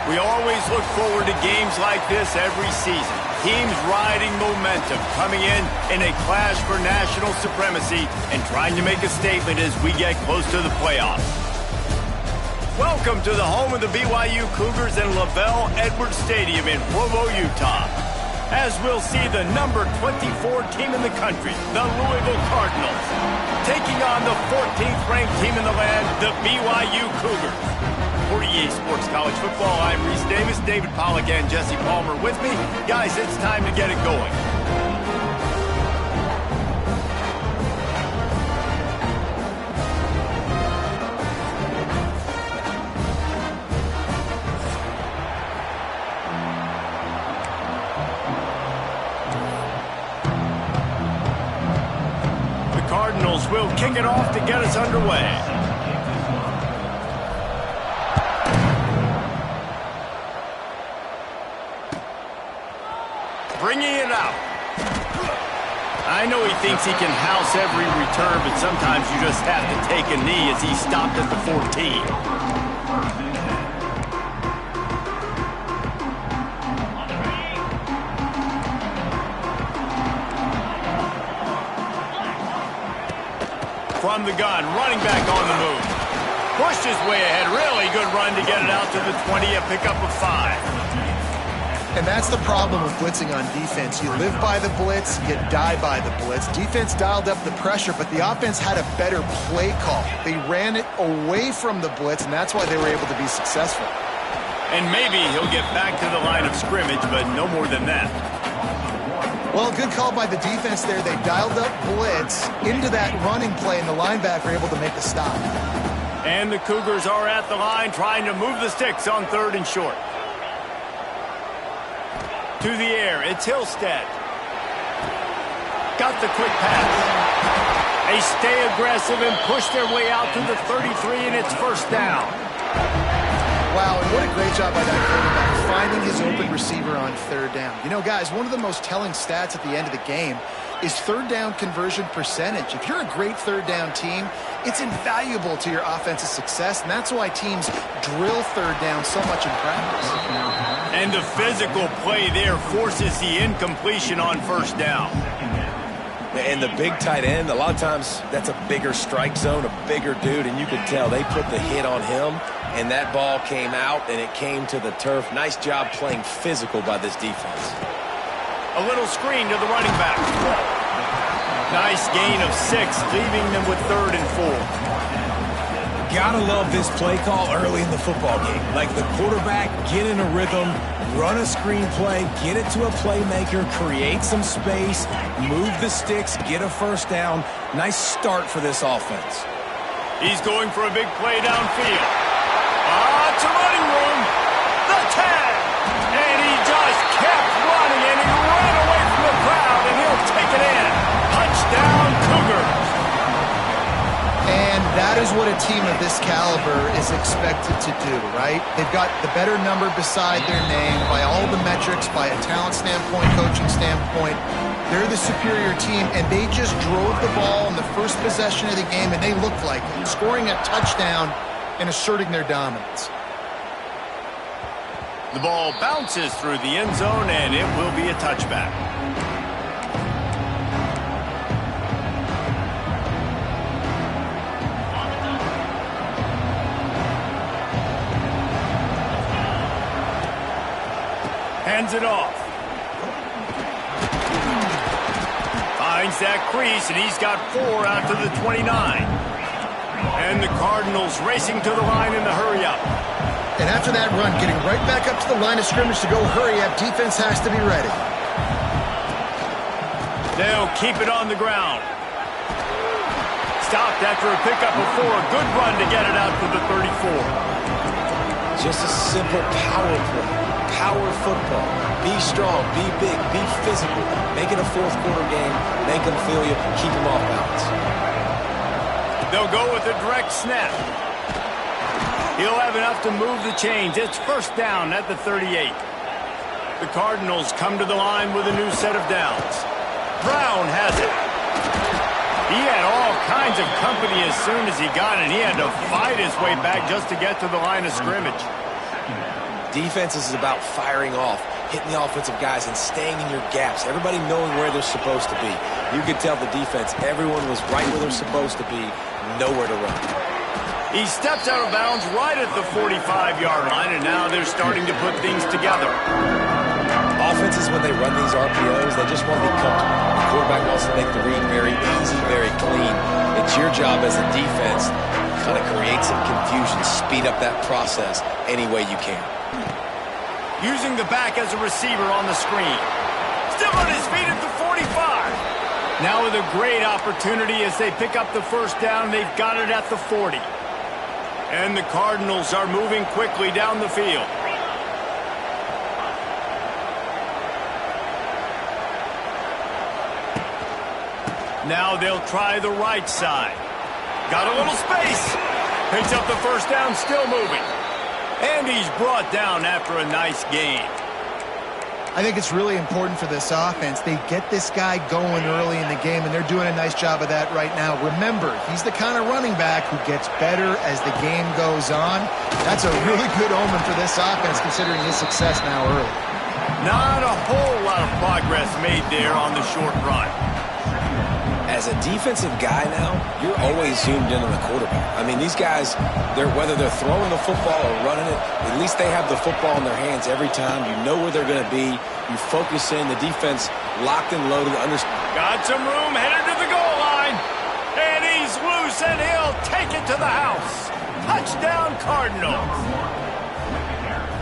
We always look forward to games like this every season. Teams riding momentum, coming in a clash for national supremacy and trying to make a statement as we get close to the playoffs. Welcome to the home of the BYU Cougars in LaVell Edwards Stadium in Provo, Utah. As we'll see the number 24 team in the country, the Louisville Cardinals, taking on the 14th ranked team in the land, the BYU Cougars. For EA Sports College Football, I'm Reese Davis, David Pollack, and Jesse Palmer with me. Guys, it's time to get it going. The Cardinals will kick it off to get us underway. Bringing it out. I know he thinks he can house every return, but sometimes you just have to take a knee as he stopped at the 14. From the gun, running back on the move. Pushed his way ahead. Really good run to get it out to the 20, a pickup of 5. And that's the problem with blitzing on defense. You live by the blitz, you die by the blitz. Defense dialed up the pressure, but the offense had a better play call. They ran it away from the blitz, and that's why they were able to be successful. And maybe he'll get back to the line of scrimmage, but no more than that. Well, good call by the defense there. They dialed up blitz into that running play, and the linebacker able to make the stop. And the Cougars are at the line trying to move the sticks on 3rd and short. To the air, it's Hillstead. Got the quick pass. They stay aggressive and push their way out to the 33, and it's first down. Wow, and what a great job by that quarterback, finding his open receiver on 3rd down. You know, guys, one of the most telling stats at the end of the game is 3rd down conversion percentage. If you're a great 3rd down team, it's invaluable to your offensive success, and that's why teams drill 3rd down so much in practice. And the physical play there forces the incompletion on 1st down. And the big tight end, a lot of times that's a bigger strike zone, a bigger dude, and you could tell they put the hit on him, and that ball came out, and it came to the turf. Nice job playing physical by this defense. A little screen to the running back. Nice gain of 6, leaving them with 3rd and 4. Gotta love this play call early in the football game. Like the quarterback, get in a rhythm, run a screen play, get it to a playmaker, create some space, move the sticks, get a 1st down. Nice start for this offense. He's going for a big play downfield. It's a running room. The tag. And he just kept running, and he ran away from the crowd, and he'll take it in. Touchdown, Cougars. And that is what a team of this caliber is expected to do, right? They've got the better number beside their name by all the metrics, by a talent standpoint, coaching standpoint. They're the superior team, and they just drove the ball in the first possession of the game, and they looked like it, scoring a touchdown and asserting their dominance. The ball bounces through the end zone, and it will be a touchback. Hands it off. Finds that crease, and he's got 4 out to the 29. And the Cardinals racing to the line in the hurry-up. And after that run, getting right back up to the line of scrimmage to go hurry up, defense has to be ready. They'll keep it on the ground. Stopped after a pickup of 4. Good run to get it out to the 34. Just a simple power play. Power football. Be strong, be big, be physical. Make it a 4th quarter game. Make them feel you, keep them off balance. They'll go with a direct snap. He'll have enough to move the chains. It's 1st down at the 38. The Cardinals come to the line with a new set of downs. Brown has it. He had all kinds of company as soon as he got it. He had to fight his way back just to get to the line of scrimmage. Defense is about firing off, hitting the offensive guys, and staying in your gaps. Everybody knowing where they're supposed to be. You could tell the defense, everyone was right where they're supposed to be, nowhere to run. He steps out of bounds right at the 45-yard line, and now they're starting to put things together. Offenses, when they run these RPOs, they just want to be comfortable. The quarterback wants to make the read very easy, very clean. It's your job as a defense to kind of create some confusion, speed up that process any way you can. Using the back as a receiver on the screen. Still on his feet at the 45. Now with a great opportunity as they pick up the first down, they've got it at the 40. And the Cardinals are moving quickly down the field. Now they'll try the right side. Got a little space. Picks up the first down, still moving. And he's brought down after a nice gain. I think it's really important for this offense. They get this guy going early in the game, and they're doing a nice job of that right now. Remember, he's the kind of running back who gets better as the game goes on. That's a really good omen for this offense, considering his success now early. Not a whole lot of progress made there on the short run. As a defensive guy now, you're always zoomed in on the quarterback. I mean, these guys, whether they're throwing the football or running it, at least they have the football in their hands every time. You know where they're going to be. You focus in. The defense locked and loaded. Got some room, headed to the goal line. And he's loose, and he'll take it to the house. Touchdown, Cardinals.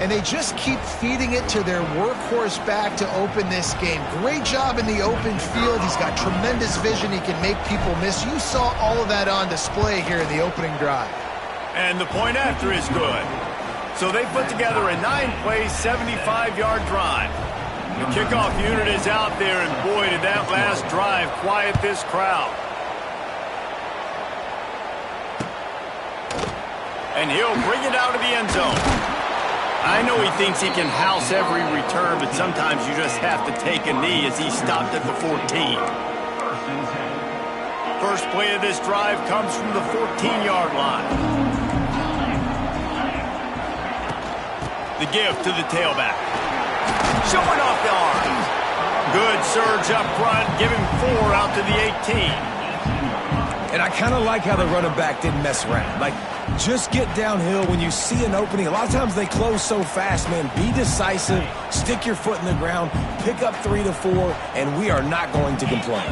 And they just keep feeding it to their workhorse back to open this game. Great job in the open field. He's got tremendous vision. He can make people miss. You saw all of that on display here in the opening drive. And the point after is good. So they put together a 9-play, 75-yard drive. The kickoff unit is out there, and boy, did that last drive quiet this crowd. And he'll bring it out of the end zone. I know he thinks he can house every return, but sometimes you just have to take a knee as he stopped at the 14. First play of this drive comes from the 14-yard line. The give to the tailback. Showing off the arm. Good surge up front, give him 4 out to the 18. And I kind of like how the running back didn't mess around. Like, just get downhill when you see an opening. A lot of times they close so fast, man. Be decisive, stick your foot in the ground, pick up 3 to 4, and we are not going to complain.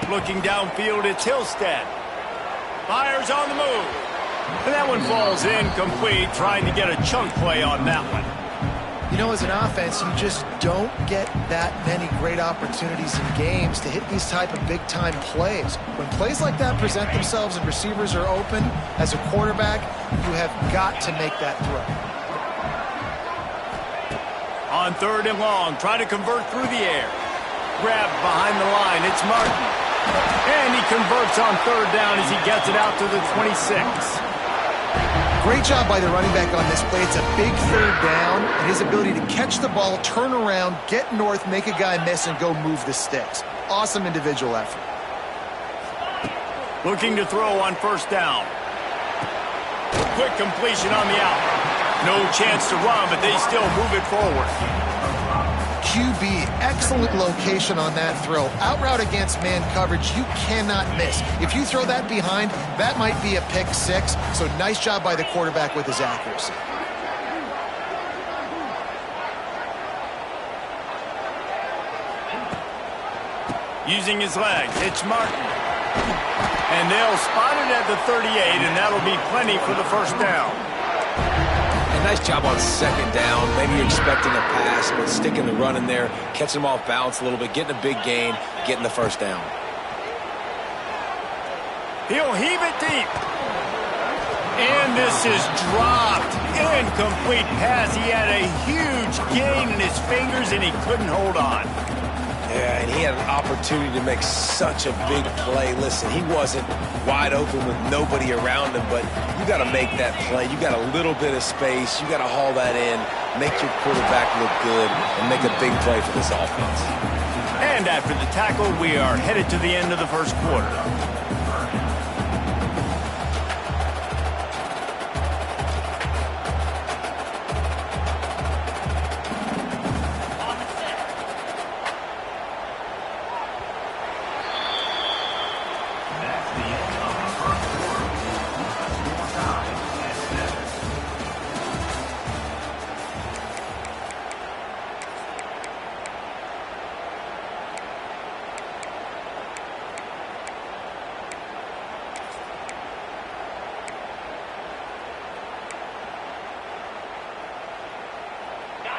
Looking downfield, it's Hillstead. Fires on the move. And that one falls incomplete, trying to get a chunk play on that one. You know, as an offense, you just don't get that many great opportunities in games to hit these type of big-time plays. When plays like that present themselves and receivers are open, as a quarterback, you have got to make that throw. On 3rd and long, try to convert through the air. Grabbed behind the line, it's Martin. And he converts on 3rd down as he gets it out to the 26. Great job by the running back on this play. It's a big 3rd down, and his ability to catch the ball, turn around, get north, make a guy miss, and go move the sticks. Awesome individual effort. Looking to throw on 1st down. Quick completion on the out. No chance to run, but they still move it forward. QB, excellent location on that throw. Out route against man coverage, you cannot miss. If you throw that behind, that might be a pick 6. So nice job by the quarterback with his accuracy. Using his legs, it's Martin. And they'll spot it at the 38, and that'll be plenty for the 1st down. A nice job on 2nd down. Maybe you're expecting a pass, but sticking the run in there, catching them off balance a little bit, getting a big gain, getting the 1st down. He'll heave it deep. And this is dropped. Incomplete pass. He had a huge gain in his fingers, and he couldn't hold on. Yeah, and he had an opportunity to make such a big play. Listen, he wasn't wide open with nobody around him, but you got to make that play. You got a little bit of space. You got to haul that in, make your quarterback look good, and make a big play for this offense. And after the tackle, we are headed to the end of the 1st quarter.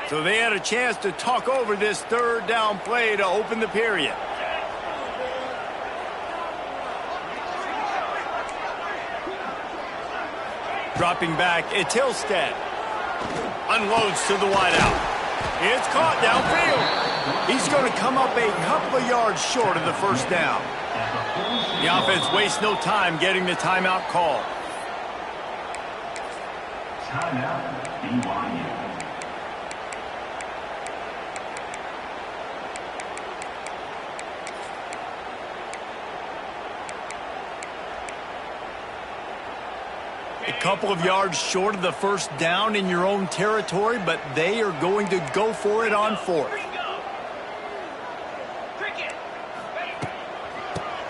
So they had a chance to talk over this third down play to open the period. Dropping back, it's Hillstead. Unloads to the wideout. It's caught downfield. He's going to come up a couple of yards short of the first down. The offense wastes no time getting the timeout call. Timeout, BYU. A couple of yards short of the first down in your own territory, but they are going to go for it on fourth.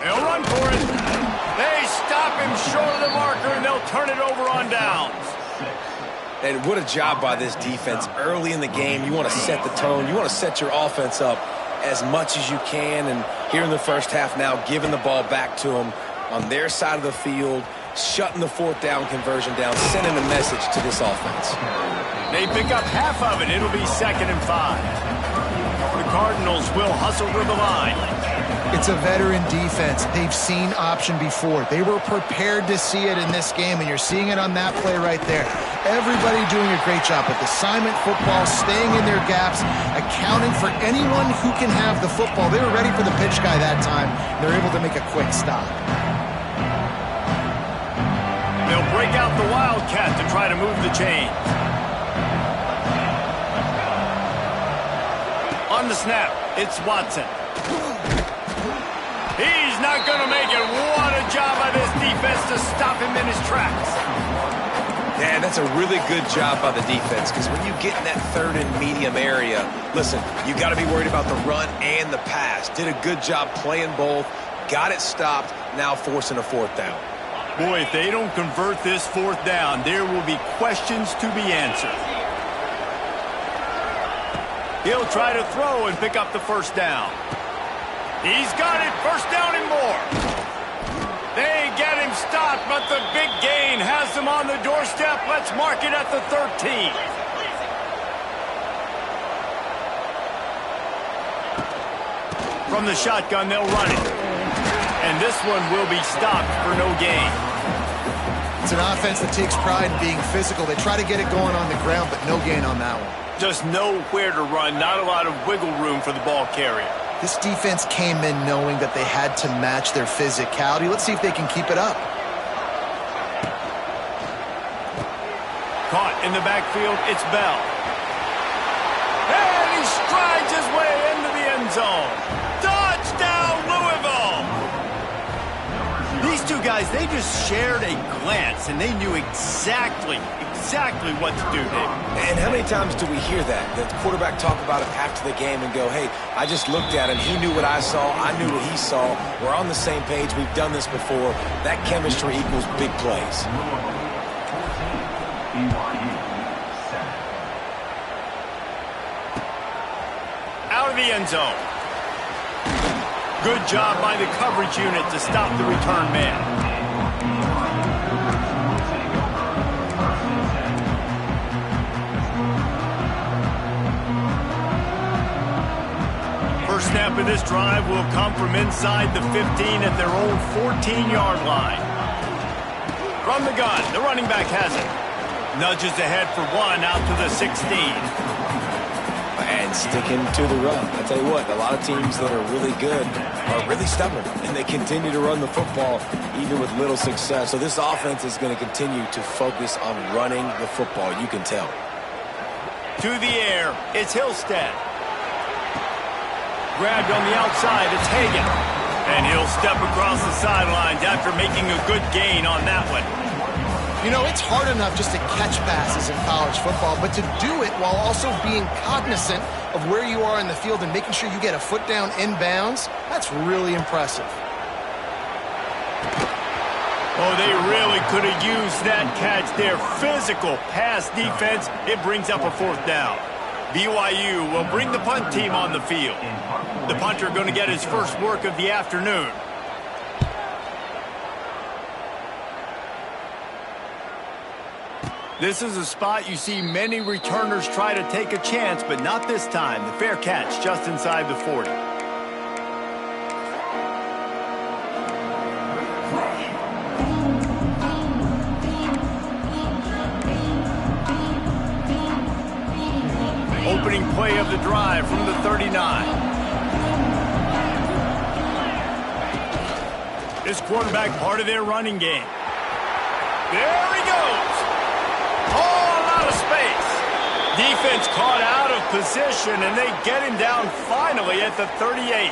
They'll run for it. They stop him short of the marker, and they'll turn it over on downs. And what a job by this defense. Early in the game, you want to set the tone. You want to set your offense up as much as you can. And here in the first half now, giving the ball back to them on their side of the field, shutting the fourth down conversion down, sending a message to this offense. They pick up half of it. It'll be 2nd and 5. The Cardinals will hustle to the line. It's a veteran defense. They've seen option before. They were prepared to see it in this game, and you're seeing it on that play right there. Everybody doing a great job with assignment football, staying in their gaps, accounting for anyone who can have the football. They were ready for the pitch guy that time. They're able to make a quick stop. They'll break out the Wildcat to try to move the chains. On the snap, it's Watson. He's not going to make it. What a job by this defense to stop him in his tracks. Yeah, that's a really good job by the defense, because when you get in that third and medium area, listen, you got to be worried about the run and the pass. Did a good job playing both, got it stopped, now forcing a fourth down. Boy, if they don't convert this fourth down, there will be questions to be answered. He'll try to throw and pick up the first down. He's got it, first down and more. They get him stopped, but the big gain has them on the doorstep. Let's mark it at the 13. From the shotgun, they'll run it. And this one will be stopped for no gain. It's an offense that takes pride in being physical. They try to get it going on the ground, but no gain on that one. Just nowhere to run, not a lot of wiggle room for the ball carrier. This defense came in knowing that they had to match their physicality. Let's see if they can keep it up. Caught in the backfield, it's Bell. And he strides his way into the end zone. Touchdown, Louisville! These two guys, they just shared a glance, and they knew exactly what to do, Dave. And how many times do we hear that? The quarterback talk about it after the game and go, hey, I just looked at him. He knew what I saw. I knew what he saw. We're on the same page. We've done this before. That chemistry equals big plays. Out of the end zone. Good job by the coverage unit to stop the return man. First snap of this drive will come from inside the 15 at their own 14-yard line. From the gun, the running back has it. Nudges ahead for one out to the 16. And sticking to the run. I tell you what, a lot of teams that are really good are really stubborn, and they continue to run the football even with little success. So this offense is going to continue to focus on running the football. You can tell. To the air, it's Hillstead. Grabbed on the outside, it's Hagan. And he'll step across the sidelines after making a good gain on that one. You know, it's hard enough just to catch passes in college football, but to do it while also being cognizant of where you are in the field and making sure you get a foot down inbounds, that's really impressive. Oh, they really could have used that catch there. Physical pass defense. It brings up a fourth down. BYU will bring the punt team on the field. The punter going to get his first work of the afternoon. This is a spot you see many returners try to take a chance, but not this time. The fair catch just inside the 40. Opening play of the drive from the 39. This quarterback part of their running game. There he goes. All out of space. Defense caught out of position, and they get him down finally at the 38.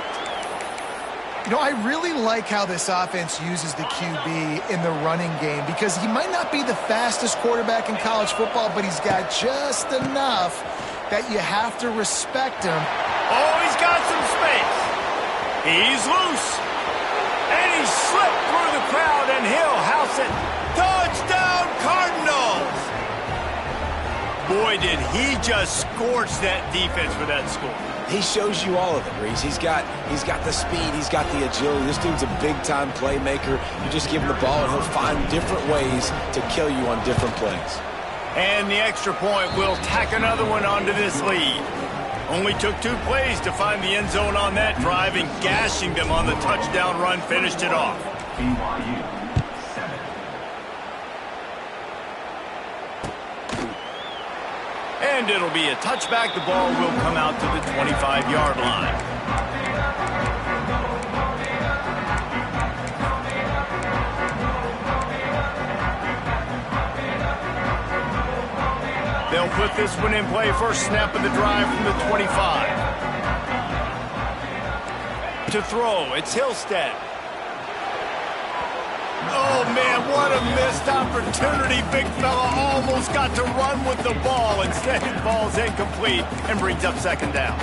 You know, I really like how this offense uses the QB in the running game because he might not be the fastest quarterback in college football, but he's got just enough that you have to respect him. Oh, he's got some space. He's loose. And he slipped through the crowd, and he'll house it. Touchdown, Cardinals! Boy, did he just scorch that defense for that score. He shows you all of it, Reese. He's got the speed, he's got the agility. This dude's a big-time playmaker. You just give him the ball, and he'll find different ways to kill you on different plays. And the extra point will tack another one onto this lead. Only took 2 plays to find the end zone on that drive, and gashing them on the touchdown run finished it off. BYU 7. And it'll be a touchback. The ball will come out to the 25-yard line. They'll put this one in play. First snap of the drive from the 25. To throw, it's Hillstead. Oh, man, what a missed opportunity. Big fella almost got to run with the ball. Instead, it falls incomplete and brings up second down.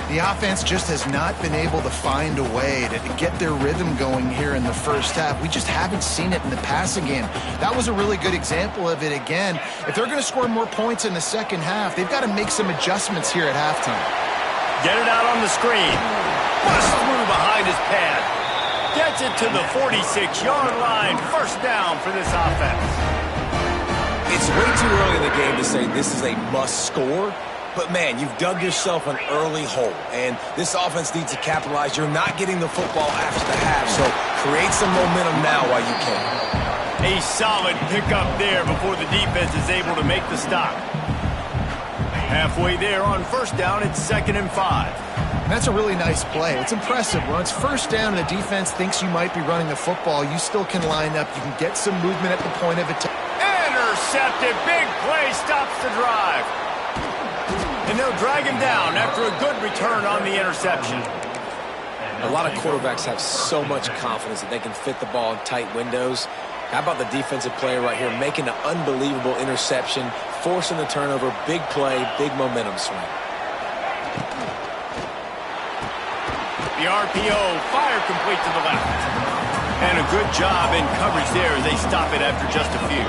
The offense just has not been able to find a way to get their rhythm going here in the first half. We just haven't seen it in the passing game. That was a really good example of it again. If they're going to score more points in the second half, they've got to make some adjustments here at halftime. Get it out on the screen. Bust through behind his pad. Gets it to the 46-yard line. First down for this offense. It's way too early in the game to say this is a must score. But, man, you've dug yourself an early hole, and this offense needs to capitalize. You're not getting the football after the half, so create some momentum now while you can. A solid pickup there before the defense is able to make the stop. Halfway there on first down, it's 2nd and 5. That's a really nice play. It's impressive. When it's first down and the defense thinks you might be running the football, you still can line up. You can get some movement at the point of attack. Intercepted. Big play stops the drive. And they'll drag him down after a good return on the interception. A lot of quarterbacks have so much confidence that they can fit the ball in tight windows. How about the defensive player right here making an unbelievable interception, forcing the turnover, big play, big momentum swing. The RPO, fire complete to the left. And a good job in coverage there as they stop it after just a few.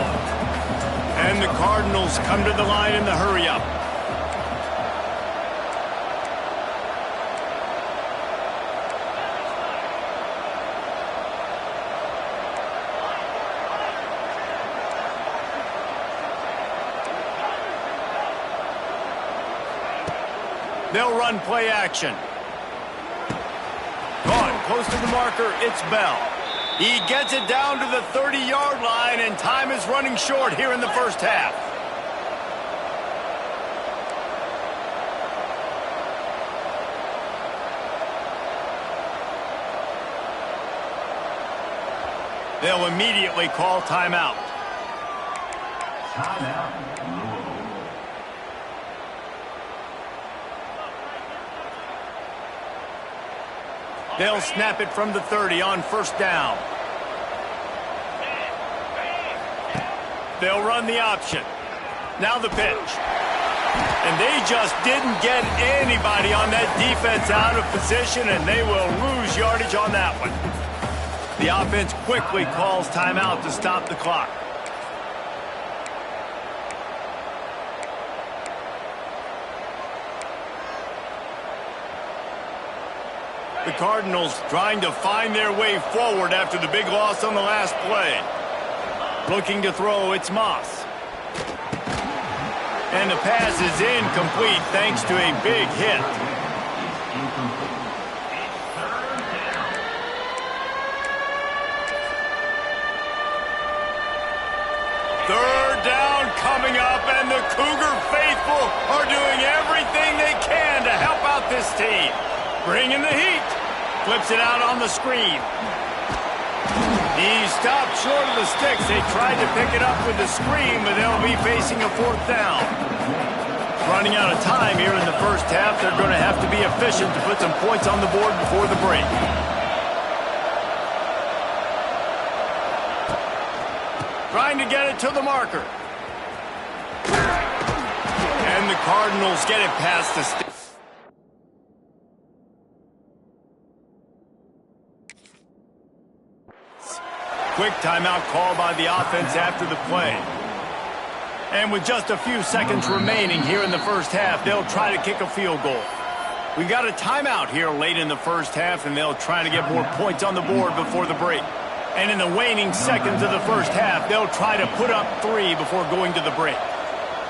And the Cardinals come to the line in the hurry-up. They'll run play action. Caught close to the marker, it's Bell. He gets it down to the 30-yard line, and time is running short here in the first half. They'll immediately call timeout. Timeout. They'll snap it from the 30 on first down. They'll run the option. Now the pitch. And they just didn't get anybody on that defense out of position, and they will lose yardage on that one. The offense quickly calls timeout to stop the clock. The Cardinals trying to find their way forward after the big loss on the last play. Looking to throw, it's Moss. And the pass is incomplete thanks to a big hit. Third down coming up, and the Cougar faithful are doing everything they can to help out this team. Bringing the heat. Flips it out on the screen. He stopped short of the sticks. They tried to pick it up with the screen, but they'll be facing a fourth down. Running out of time here in the first half. They're going to have to be efficient to put some points on the board before the break. Trying to get it to the marker. And the Cardinals get it past the sticks. Quick timeout call by the offense after the play. And with just a few seconds remaining here in the first half, they'll try to kick a field goal. We got a timeout here late in the first half, and they'll try to get more points on the board before the break. And in the waning seconds of the first half, they'll try to put up 3 before going to the break.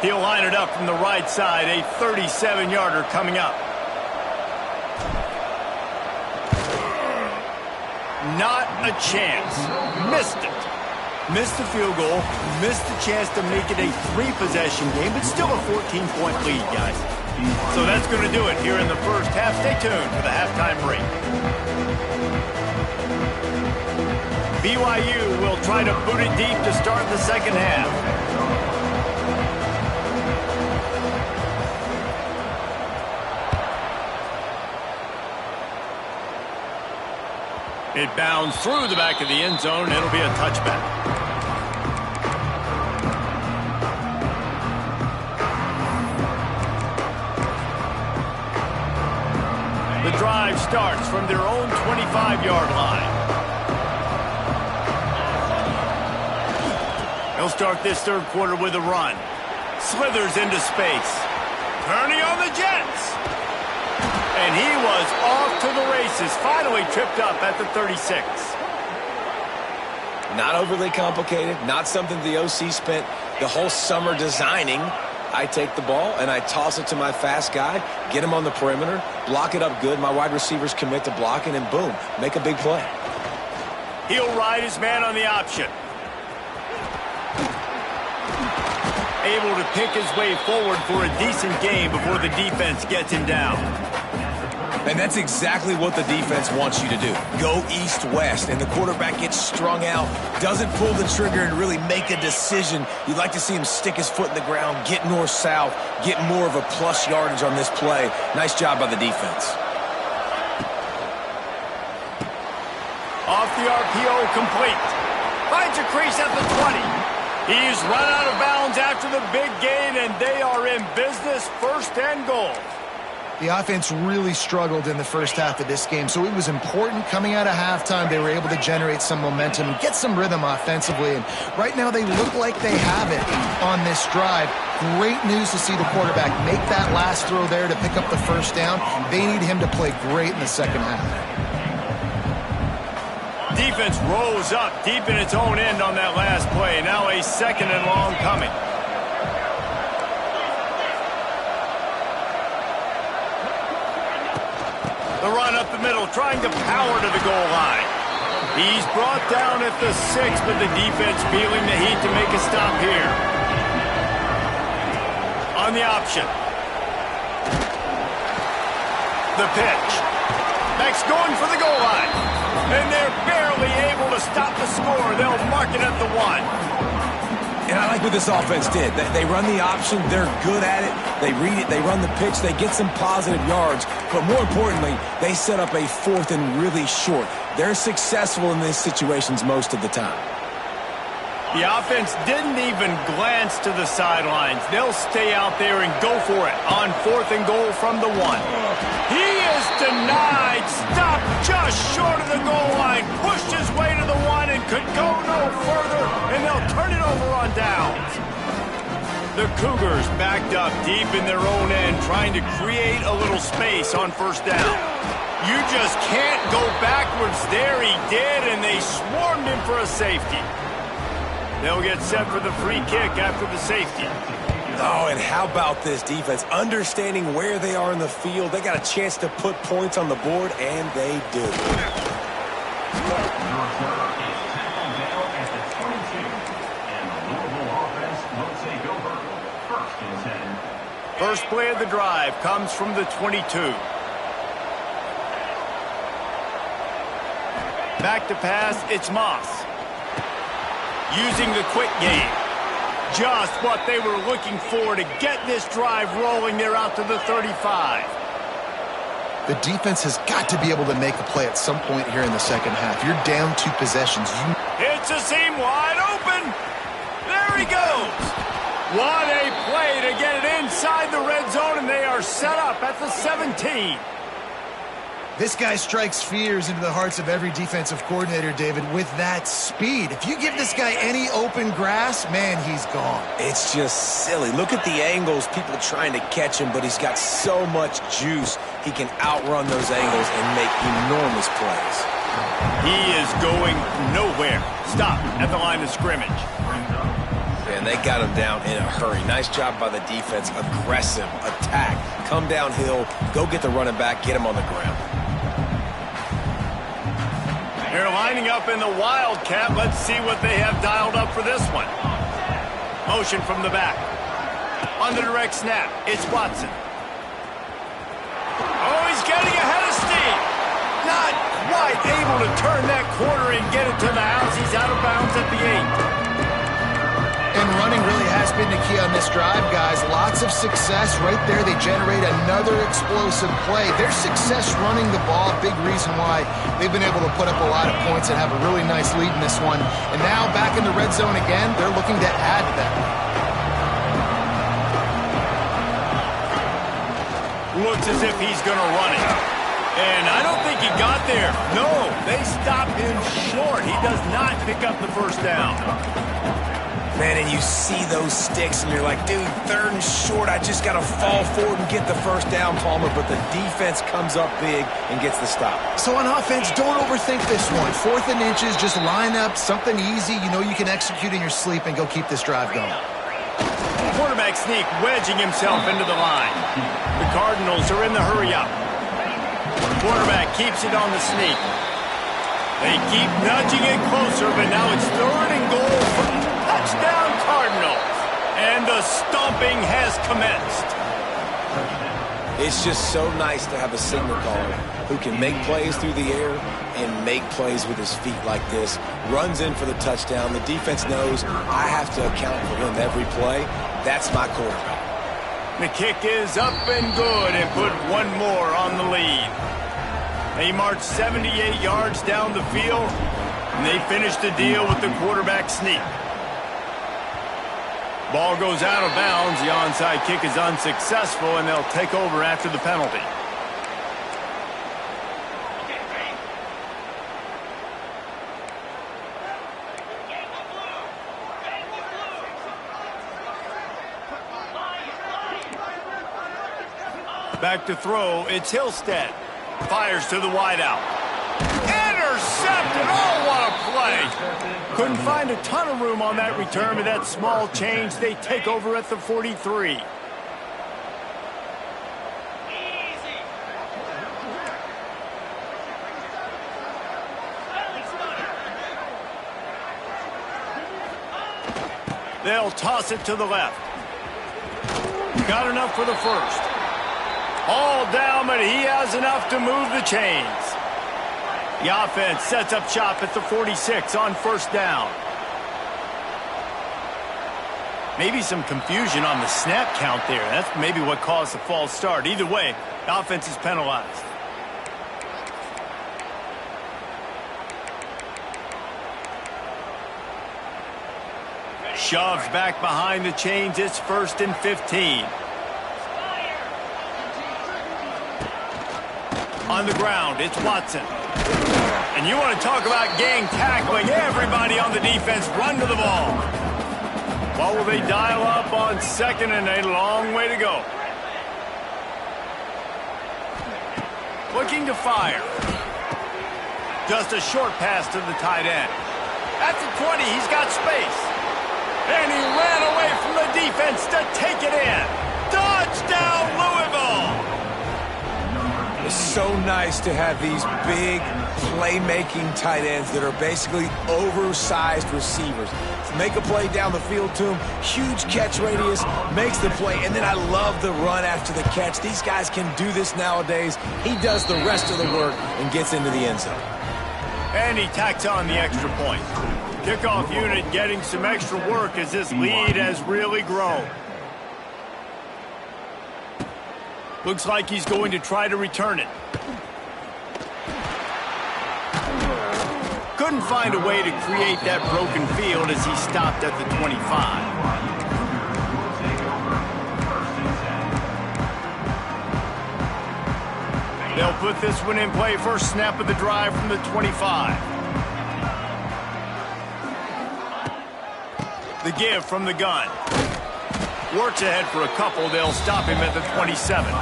He'll line it up from the right side, a 37-yarder coming up. Not a chance. Missed it. Missed the field goal. Missed the chance to make it a 3-possession game, but still a 14-point lead, guys. So that's going to do it here in the first half. Stay tuned for the halftime break. BYU will try to boot it deep to start the second half. It bounds through the back of the end zone. It'll be a touchback. The drive starts from their own 25-yard line. They'll start this third quarter with a run. Slithers into space. Turning on the Jets. And he was off to the races, finally tripped up at the 36. Not overly complicated, not something the OC spent the whole summer designing. I take the ball and I toss it to my fast guy, get him on the perimeter, block it up good. My wide receivers commit to blocking, and boom, make a big play. He'll ride his man on the option. Able to pick his way forward for a decent game before the defense gets him down. And that's exactly what the defense wants you to do. Go east-west, and the quarterback gets strung out, doesn't pull the trigger and really make a decision. You'd like to see him stick his foot in the ground, get north-south, get more of a plus yardage on this play. Nice job by the defense. Off the RPO, complete. Finds a crease at the 20. He's run out of bounds after the big gain, and they are in business, first and goal. The offense really struggled in the first half of this game, so it was important coming out of halftime. They were able to generate some momentum and get some rhythm offensively, and right now they look like they have it on this drive. Great news to see the quarterback make that last throw there to pick up the first down. They need him to play great in the second half. Defense rose up deep in its own end on that last play. Now a second and long coming. The run up the middle, trying to power to the goal line. He's brought down at the 6, but the defense feeling the heat to make a stop here. On the option. The pitch. Max going for the goal line. And they're barely able to stop the score. They'll mark it at the 1. And I like what this offense did. They run the option. They're good at it. They read it. They run the pitch. They get some positive yards. But more importantly, they set up a 4th and really short. They're successful in these situations most of the time. The offense didn't even glance to the sidelines. They'll stay out there and go for it on 4th and goal from the 1. He is denied. Stopped just short of the goal line. Pushed his way to the 1 and could go no further. And they'll turn it over on downs. The Cougars backed up deep in their own end, trying to create a little space on first down. You just can't go backwards there. He did, and they swarmed him for a safety. They'll get set for the free kick after the safety. Oh, and how about this defense? Understanding where they are in the field. They got a chance to put points on the board, and they do. Your quarter is tackled down at the 22. And the Louisville offense will take over. 1st and 10. First play of the drive comes from the 22. Back to pass, it's Moss. Using the quick game. Just what they were looking for to get this drive rolling. They're out to the 35. The defense has got to be able to make a play at some point here in the second half. You're down 2 possessions. It's a seam wide open. There he goes. What a play to get it inside the red zone, and they are set up at the 17. This guy strikes fears into the hearts of every defensive coordinator, David, with that speed. If you give this guy any open grass, man, he's gone. It's just silly. Look at the angles, people trying to catch him, but he's got so much juice. He can outrun those angles and make enormous plays. He is going nowhere. Stop at the line of scrimmage. And they got him down in a hurry. Nice job by the defense. Aggressive attack. Come downhill, go get the running back, get him on the ground. They're lining up in the Wildcat. Let's see what they have dialed up for this one. Motion from the back. On the direct snap, it's Watson. Oh, he's getting ahead of steam. Not quite able to turn that corner and get it to the house. He's out of bounds at the 8. And running really has been the key on this drive, guys. Lots of success right there. They generate another explosive play. Their success running the ball, big reason why they've been able to put up a lot of points and have a really nice lead in this one. And now back in the red zone again, they're looking to add to that. Looks as if he's going to run it. And I don't think he got there. No, they stopped him short. He does not pick up the first down. Man, and you see those sticks, and you're like, dude, 3rd and short, I just got to fall forward and get the first down, Palmer, but the defense comes up big and gets the stop. So on offense, don't overthink this one. 4th and inches, just line up something easy you know you can execute in your sleep and go keep this drive going. Quarterback sneak wedging himself into the line. The Cardinals are in the hurry up. Quarterback keeps it on the sneak. They keep nudging it closer, but now it's 3rd and goal for touchdown Cardinals. And the stomping has commenced. It's just so nice to have a signal caller who can make plays through the air and make plays with his feet like this. Runs in for the touchdown. The defense knows I have to account for him every play. That's my quarterback. The kick is up and good and put one more on the lead. They march 78 yards down the field, and they finish the deal with the quarterback sneak. Ball goes out of bounds. The onside kick is unsuccessful, and they'll take over after the penalty. Back to throw, it's Hillstead. Fires to the wideout. Intercepted! Oh, what a play! Couldn't find a ton of room on that return, but that small change, they take over at the 43. They'll toss it to the left. Got enough for the first. All down, but he has enough to move the chains. The offense sets up shop at the 46 on first down. Maybe some confusion on the snap count there. That's maybe what caused the false start. Either way, the offense is penalized. Shoves back behind the chains. It's 1st and 15. On the ground, it's Watson. And you want to talk about gang tackling. Everybody on the defense run to the ball. What will they dial up on 2nd and a long way to go? Looking to fire. Just a short pass to the tight end. At the 20, he's got space. And he ran away from the defense to take it in. Touchdown, Louisville! It's so nice to have these big playmaking tight ends that are basically oversized receivers. Make a play down the field to him, huge catch radius, makes the play, and then I love the run after the catch. These guys can do this nowadays. He does the rest of the work and gets into the end zone. And he tacks on the extra point. Kickoff unit getting some extra work as this lead has really grown. Looks like he's going to try to return it. Couldn't find a way to create that broken field as he stopped at the 25. They'll put this one in play first snap of the drive from the 25. The give from the gun. Works ahead for a couple. They'll stop him at the 27.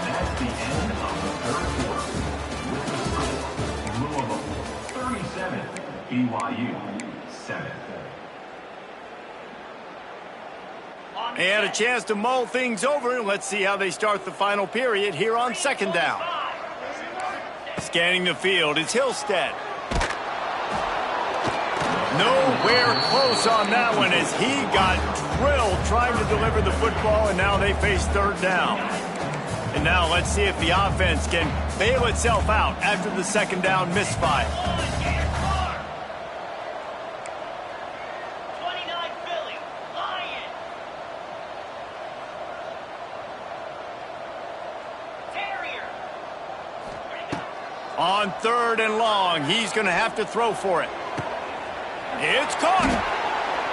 That's the end of the third quarter. With the score, Louisville 37, BYU 7. And a chance to mull things over. Let's see how they start the final period here on second down. Scanning the field is Hillstead. Nowhere close on that one as he got drilled trying to deliver the football, and now they face third down. And now let's see if the offense can bail itself out after the second down misfire. On third and long, he's going to have to throw for it. It's caught.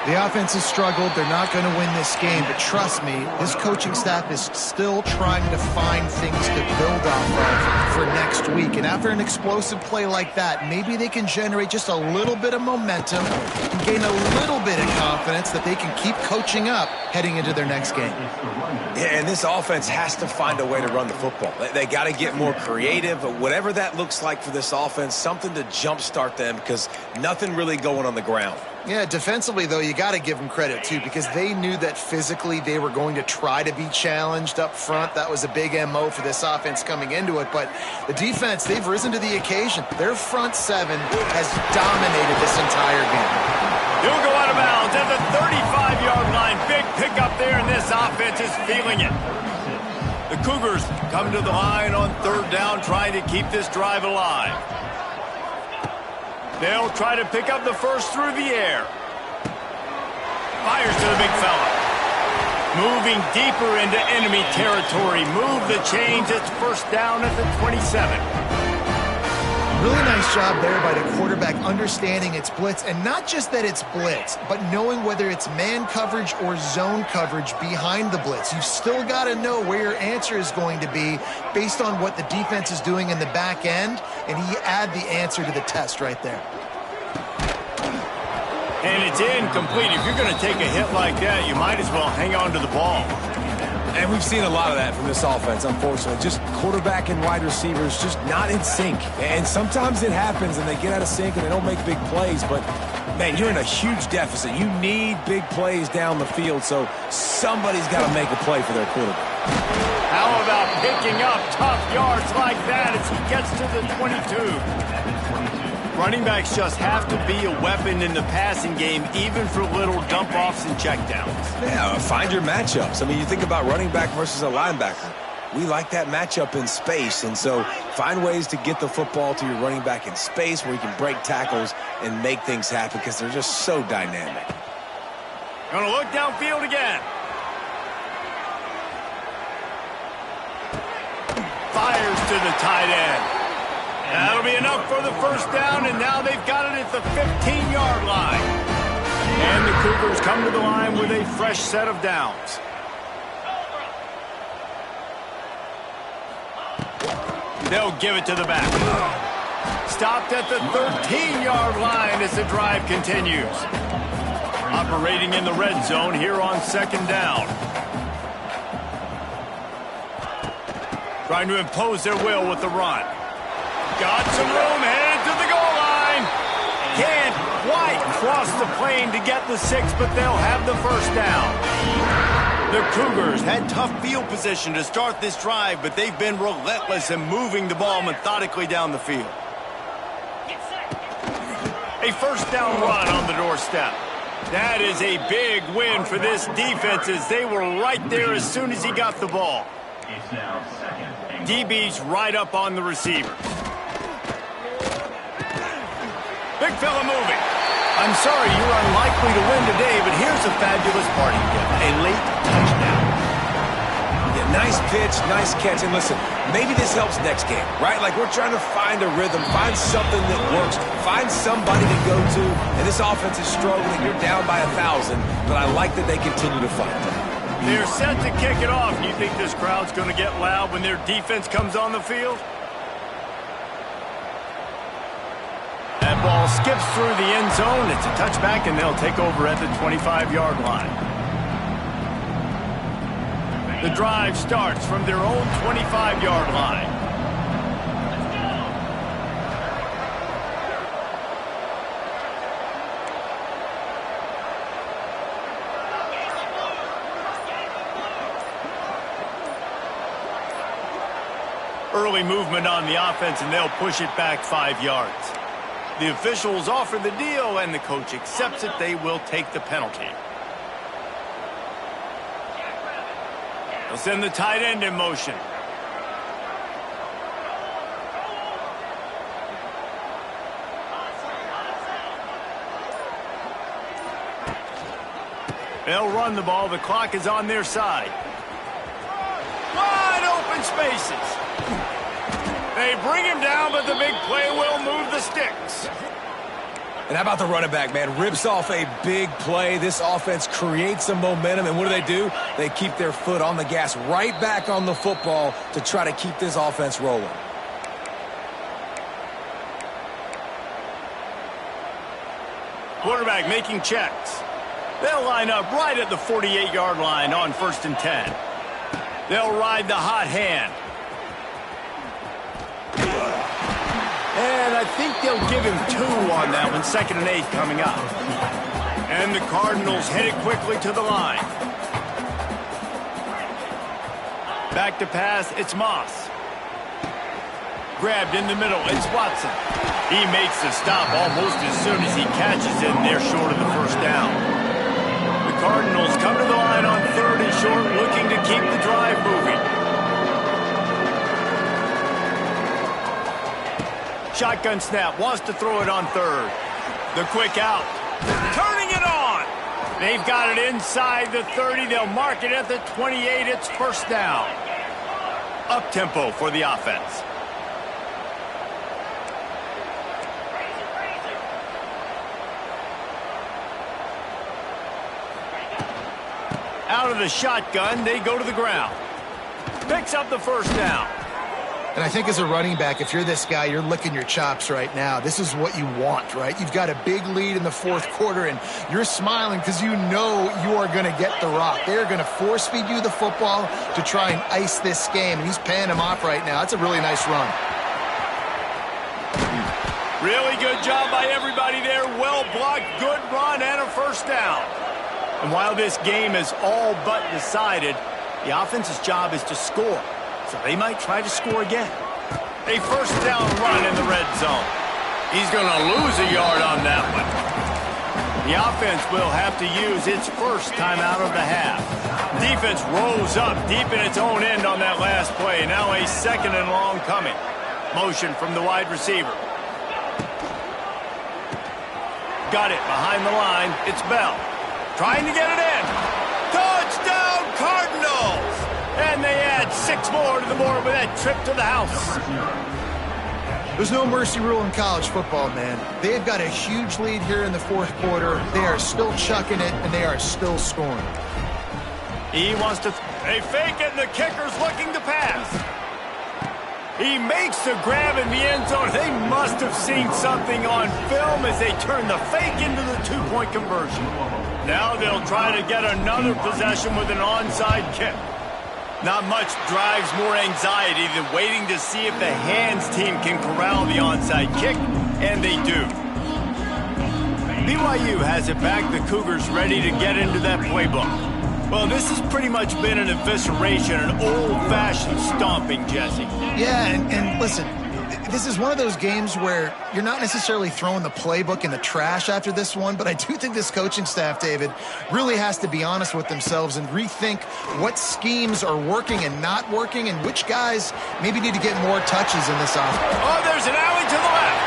The offense has struggled. They're not going to win this game, but trust me, this coaching staff is still trying to find things to build off of for next week. And after an explosive play like that, maybe they can generate just a little bit of momentum and gain a little bit of confidence that they can keep coaching up heading into their next game. Yeah, and this offense has to find a way to run the football. They got to get more creative, whatever that looks like for this offense, something to jumpstart them because nothing really going on the ground. Yeah, defensively, though, you got to give them credit, too, because they knew that physically they were going to try to be challenged up front. That was a big MO for this offense coming into it. But the defense, they've risen to the occasion. Their front seven has dominated this entire game. He'll go out of bounds at the 35-yard line. Big pickup there, and this offense is feeling it. The Cougars come to the line on third down, trying to keep this drive alive. They'll try to pick up the first through the air. Fires to the big fella. Moving deeper into enemy territory. Move the chains. It's first down at the 27. Really nice job there by the quarterback understanding it's blitz, and not just that it's blitz, but knowing whether it's man coverage or zone coverage behind the blitz. You've still got to know where your answer is going to be based on what the defense is doing in the back end, and he add the answer to the test right there. And it's incomplete. If you're going to take a hit like that, you might as well hang on to the ball. And we've seen a lot of that from this offense, unfortunately. Just quarterback and wide receivers just not in sync. And sometimes it happens and they get out of sync and they don't make big plays. But, man, you're in a huge deficit. You need big plays down the field, so somebody's got to make a play for their quarterback. How about picking up tough yards like that as he gets to the 22? Running backs just have to be a weapon in the passing game, even for little dump-offs and checkdowns. Yeah, find your matchups. I mean, you think about running back versus a linebacker. We like that matchup in space, and so find ways to get the football to your running back in space where you can break tackles and make things happen because they're just so dynamic. Gonna look downfield again. Fires to the tight end. That'll be enough for the first down, and now they've got it at the 15-yard line. And the Cougars come to the line with a fresh set of downs. They'll give it to the back. Stopped at the 13-yard line as the drive continues. Operating in the red zone here on second down. Trying to impose their will with the run. Got some room, headed to the goal line. Can't quite cross the plane to get the 6, but they'll have the first down. The Cougars had tough field position to start this drive, but they've been relentless in moving the ball methodically down the field. A first down run on the doorstep. That is a big win for this defense as they were right there as soon as he got the ball. It's now second and DB's right up on the receiver. Big fella moving. I'm sorry you're unlikely to win today, but here's a fabulous party gift. A late touchdown. Yeah, nice pitch, nice catch. And listen, maybe this helps next game, right? Like we're trying to find a rhythm, find something that works, find somebody to go to. And this offense is struggling. You're down by 1,000, but I like that they continue to fight. They're set to kick it off. Do you think this crowd's going to get loud when their defense comes on the field? That ball skips through the end zone. It's a touchback, and they'll take over at the 25-yard line. The drive starts from their own 25-yard line. Early movement on the offense, and they'll push it back 5 yards. The officials offer the deal, and the coach accepts it. They will take the penalty. They'll send the tight end in motion. They'll run the ball. The clock is on their side. Wide open spaces. They bring him down, but the big play will move the sticks. And how about the running back, man? Rips off a big play. This offense creates some momentum, and what do? They keep their foot on the gas right back on the football to try to keep this offense rolling. Quarterback making checks. They'll line up right at the 48-yard line on 1st and 10. They'll ride the hot hand. And I think they'll give him 2 on that one. 2nd and 8 coming up. And the Cardinals headed quickly to the line. Back to pass, it's Moss. Grabbed in the middle, it's Watson. He makes the stop almost as soon as he catches it, and they're short of the first down. The Cardinals come to the line on 3rd and short, looking to keep the drive moving. Shotgun snap, wants to throw it on 3rd. The quick out. Turning it on. They've got it inside the 30. They'll mark it at the 28. It's first down. Up-tempo for the offense. Out of the shotgun, they go to the ground. Picks up the first down. And I think as a running back, if you're this guy, you're licking your chops right now. This is what you want, right? You've got a big lead in the 4th quarter, and you're smiling because you know you are going to get the rock. They're going to force feed you the football to try and ice this game, and he's paying him off right now. That's a really nice run. Really good job by everybody there. Well blocked, good run, and a first down. And while this game is all but decided, the offense's job is to score. So they might try to score again. A first down run in the red zone. He's going to lose a yard on that one. The offense will have to use its first timeout of the half. Defense rolls up deep in its own end on that last play. Now a 2nd and long coming. Motion from the wide receiver. Got it behind the line. It's Bell. Trying to get it in. Touchdown, Cardinals! And they add 6 more to the board with that trip to the house. There's no mercy rule in college football, man. They've got a huge lead here in the 4th quarter. They are still chucking it, and they are still scoring. He wants to... They fake it, and the kicker's looking to pass. He makes the grab in the end zone. They must have seen something on film as they turn the fake into the 2-point conversion. Now they'll try to get another possession with an onside kick. Not much drives more anxiety than waiting to see if the hands team can corral the onside kick, and they do. BYU has it back. The Cougars ready to get into that playbook. Well, this has pretty much been an evisceration, an old-fashioned stomping, Jesse. Yeah, and listen, this is one of those games where you're not necessarily throwing the playbook in the trash after this one, but I do think this coaching staff, David, really has to be honest with themselves and rethink what schemes are working and not working and which guys maybe need to get more touches in this offense. Oh, there's an alley to the left.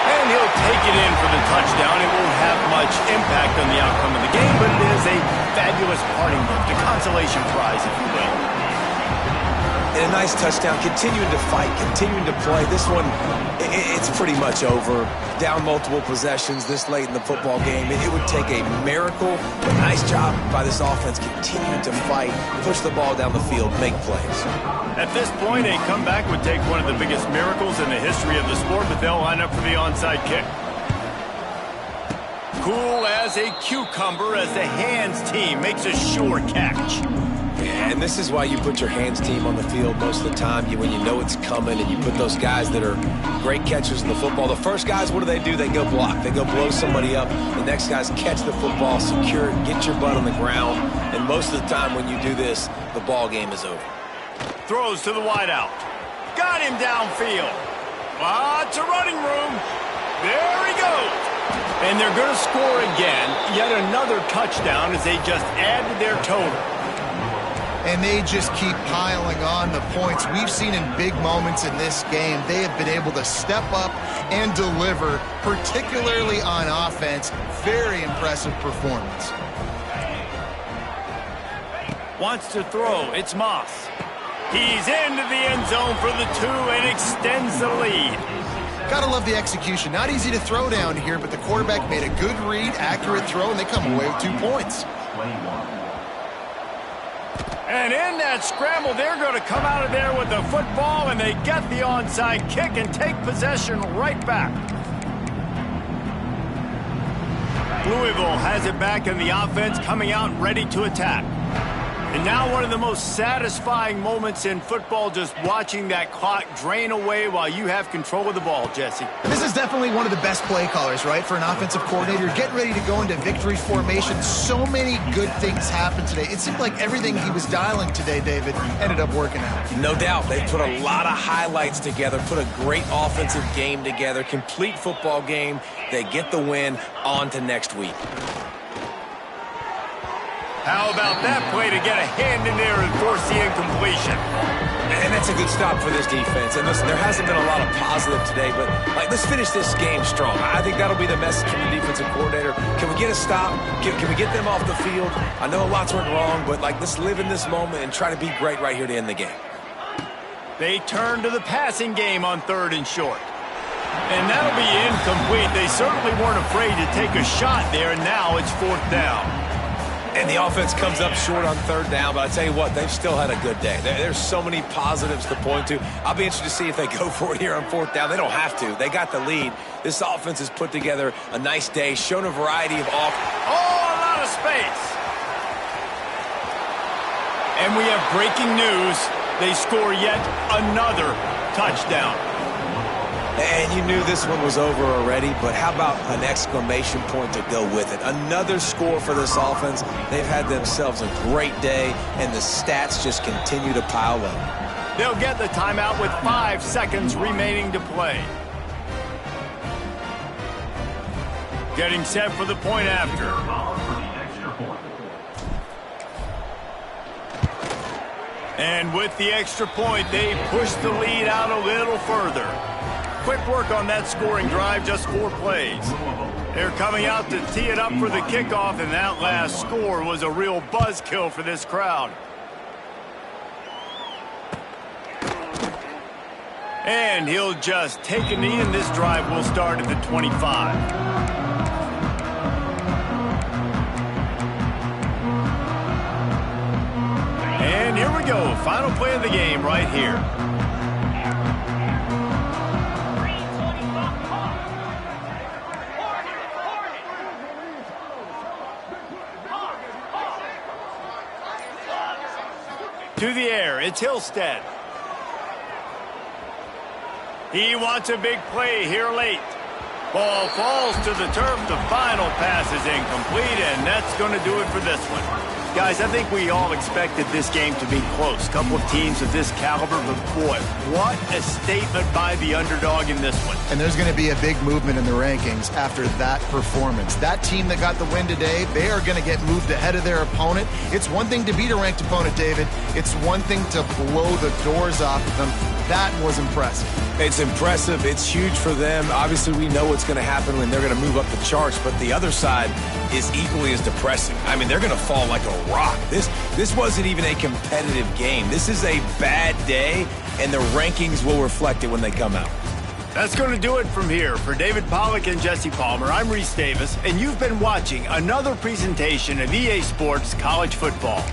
And he'll take it in for the touchdown. It won't have much impact on the outcome of the game, but it is a fabulous parting gift, a consolation prize, if you will. And a nice touchdown, continuing to fight, continuing to play. This one, it's pretty much over. Down multiple possessions this late in the football game. It would take a miracle, but nice job by this offense continuing to fight, push the ball down the field, make plays. At this point, a comeback would take one of the biggest miracles in the history of the sport, but they'll line up for the onside kick. Cool as a cucumber as the hands team makes a sure catch. And this is why you put your hands team on the field most of the time, when you know it's coming, and you put those guys that are great catchers in the football. The first guys, what do? They go block. They go blow somebody up. The next guys catch the football, secure it, get your butt on the ground. And most of the time when you do this, the ball game is over. Throws to the wideout. Got him downfield. Lots of running room. There he goes. And they're going to score again. Yet another touchdown as they just add to their total. And they just keep piling on the points. We've seen in big moments in this game, they have been able to step up and deliver, particularly on offense. Very impressive performance. Wants to throw. It's Moss. He's into the end zone for the 2 and extends the lead. Gotta love the execution. Not easy to throw down here, but the quarterback made a good read, accurate throw, and they come away with 2 points. And in that scramble, they're going to come out of there with the football, and they get the onside kick and take possession right back. Louisville has it back in the offense, coming out ready to attack. And now one of the most satisfying moments in football, just watching that clock drain away while you have control of the ball, Jesse. This is definitely one of the best play callers, right, for an offensive coordinator. Getting ready to go into victory formation. So many good things happened today. It seemed like everything he was dialing today, David, ended up working out. No doubt. They put a lot of highlights together, put a great offensive game together, complete football game. They get the win. On to next week. How about that play to get a hand in there and force the incompletion? And that's a good stop for this defense. And listen, there hasn't been a lot of positive today, but let's finish this game strong. I think that'll be the message from the defensive coordinator. Can we get a stop? Can we get them off the field? I know lots went wrong, but let's live in this moment and try to be great right here to end the game. They turn to the passing game on 3rd and short. And that'll be incomplete. They certainly weren't afraid to take a shot there, and now it's 4th down. And the offense comes up short on 3rd down, but I tell you what, they've still had a good day. There's so many positives to point to. I'll be interested to see if they go for it here on 4th down. They don't have to. They got the lead. This offense has put together a nice day, shown a variety of a lot of space. And we have breaking news. They score yet another touchdown. And you knew this one was over already, but how about an exclamation point to go with it? Another score for this offense. They've had themselves a great day, and the stats just continue to pile up. They'll get the timeout with 5 seconds remaining to play. Getting set for the point after. And with the extra point, they push the lead out a little further. Quick work on that scoring drive, just 4 plays. They're coming out to tee it up for the kickoff, and that last score was a real buzzkill for this crowd. And he'll just take a knee, and this drive will start at the 25. And here we go, final play of the game right here. To the air, it's Hillstead. He wants a big play here late. Ball falls to the turf. The final pass is incomplete, and that's going to do it for this one. Guys, I think we all expected this game to be close. Couple of teams of this caliber, but boy, what a statement by the underdog in this one. And there's going to be a big movement in the rankings after that performance. That team that got the win today, they are going to get moved ahead of their opponent. It's one thing to beat a ranked opponent, David. It's one thing to blow the doors off of them. That was impressive. It's impressive. It's huge for them. Obviously, we know what's going to happen when they're going to move up the charts, but the other side is equally as depressing. I mean, they're going to fall like a rock. This wasn't even a competitive game. This is a bad day, and the rankings will reflect it when they come out. That's going to do it from here. For David Pollack and Jesse Palmer, I'm Reese Davis, and you've been watching another presentation of EA Sports College Football.